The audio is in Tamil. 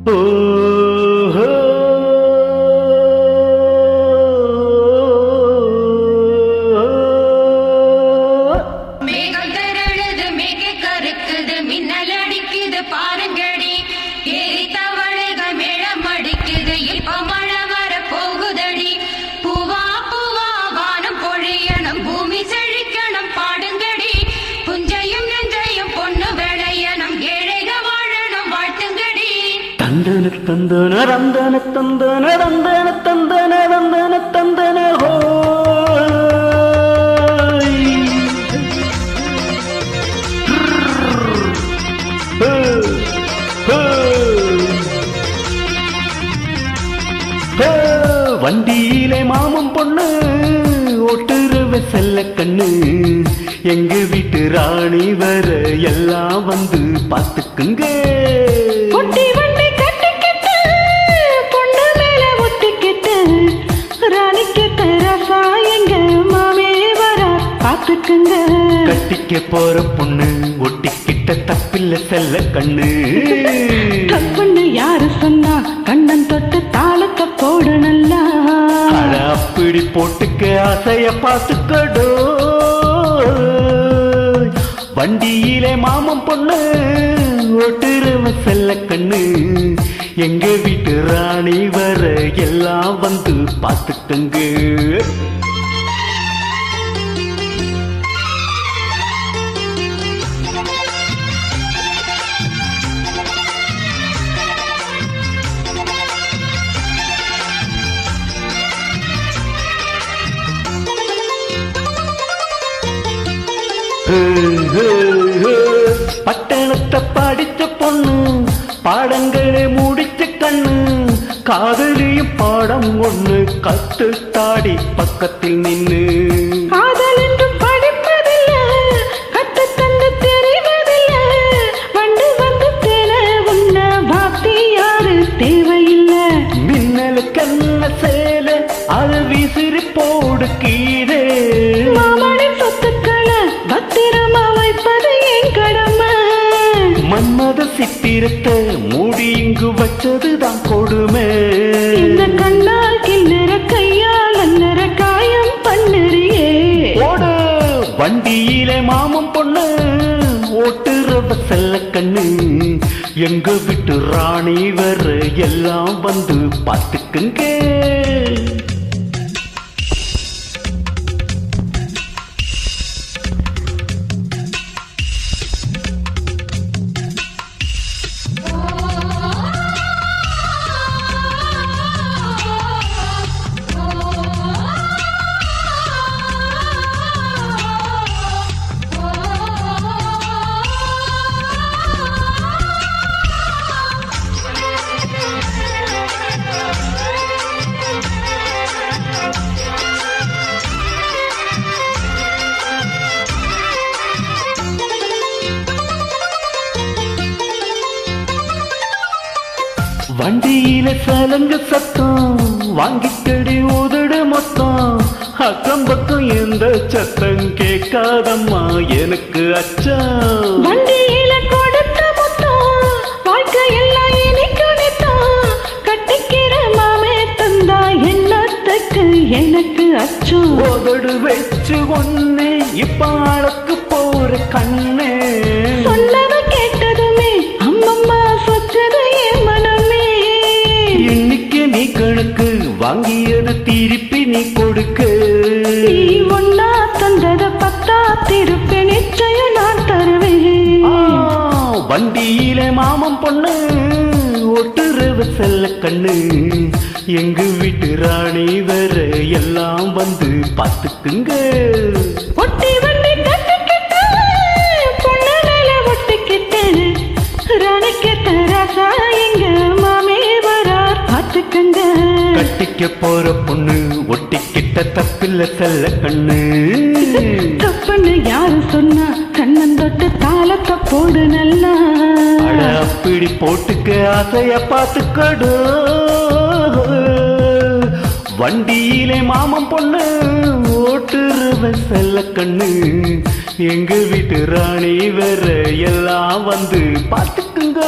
ஓஹோ மேகம் திரழுது மேக கருக்குது மின்னல் அடிக்குது பாருங்கடி ஏறி தவளைகள் மேளம் அடிக்குது இப்ப மழை வர போகுதடி பூவா பூவா வானம் பொழியணும் பூமி செழிக்கணும் பாடுங்கடி புஞ்சையும் நெஞ்சையும் பொண்ணு விளையணும் ஏழைக வாழணும் வாழ்த்துங்கடி தந்தன தந்தன ரந்தன தந்தன ரந்தன தந்தன ரந்தன தந்தன ஹோ வண்டியிலே மாமன் பொண்ணு ஓட்டுருவ செல்ல கண்ணு எங்க வீட்டு ராணி வர எல்லாம் வந்து பார்த்துக்குங்க பொட்டி வண்டி கட்டிக்கிட்டு பொண்ணு மேல ஒட்டிக்கிட்டு ராணிக்கு தரசா எங்க மாமே வர பார்த்துக்குங்க கட்டிக்க போற பொண்ணு ஒட்டிக்கிட்ட தப்பில்ல செல்ல கண்ணு தப்புன்னு யாரு சொன்னா கண்ணன் தொட்டு தாளத்தை போடு நல்லா அட அப்படி போட்டுக்க ஆசைய பார்த்துக்கடோ வண்டியிலே மாமன் பொண்ணு ஓட்டுருவ செல்ல கண்ணு எங்க வீட்டு ராணி வர எல்லாம் வந்து பார்த்துக்கங்க பட்டணத்தை படிச்ச பொண்ணு பாடங்களை முடிச்ச கண்ணு காதலியும் பாடம் ஒண்ணு கத்துத்தாடி பக்கத்தில் நின்னு காதல் என்றும் படிப்பதில்ல கத்து தந்து தெரிவதில்ல வண்டு வந்து தேன உன்ன வார்த்தை யாரு தேவையில்லை மின்னலுக்கு என்ன சேல அது விசிறி போடு கீழே மாமனின் சொத்துக்களை பத்திரமா வைப்பது என் கடமை மன்மத சித்திரத்தை மூடி இங்கு வச்சதுதான் கொடுமை இந்த கண்ணால் கிண்ணற கையால் அன்னற காயம் பண்ணுறியே ஓடு வண்டியிலே மாமன் பொண்ணு ஓட்டுறவ செல்ல கண்ணு எங்க விட்டு ராணி வர எல்லாம் வந்து பார்த்துக்குங்க வண்டியில சலங்க சத்தம் வாங்கிக்கடி உதடு மொத்தம் அக்கம் பக்கம் எந்த சத்தம் கேட்காதம்மா எனக்கு அச்சம் வண்டியில கொடுத்த மொத்தம் வாழ்க்கையெல்லாம் இனிக்கு நித்தம் கட்டிக்கிற மாமே தந்தா என்னத்துக்கு எனக்கு அச்சம் உதடு வச்சு ஒண்ணு இப்ப அழக்கு போற கண்ணே சொன்னத கேட்டதுமே அம்மம்மா சொச்சது என் மனமே இன்னைக்கு நீ கணக்கு வாங்கியது திருப்பி நீ கொடுக்க நீ ஒன்னா தந்தத பத்தா திருப்பி நிச்சயம் நான் தருவேன் வண்டியில மாமன் பொண்ணு ஒட்டுறவு செல்ல கண்ணு எங்க வீட்டு ராணி வர எல்லாம் வந்து பார்த்துக்குங்க ஒட்டி வண்டி கட்டிக்கிட்டு பொண்ணு மேல ஒட்டிக்கிட்டு ராணிக்கு தராசா எங்க மாமே வரார் பார்த்துக்கங்க கட்டிக்க போற பொண்ணு ஒட்டிக்கிட்ட தப்பில்ல செல்ல கண்ணு தப்புன்னு யாரு சொன்னா கண்ணன் தொட்டு தாளத்தை போடு நல்லா அட அப்படி போட்டுக்க ஆசைய பார்த்துக்கடு வண்டியிலே மாமன் பொண்ணு ஓட்டுருவன் செல்ல கண்ணு எங்க வீட்டு ராணி வேற எல்லாம் வந்து பார்த்துக்குங்க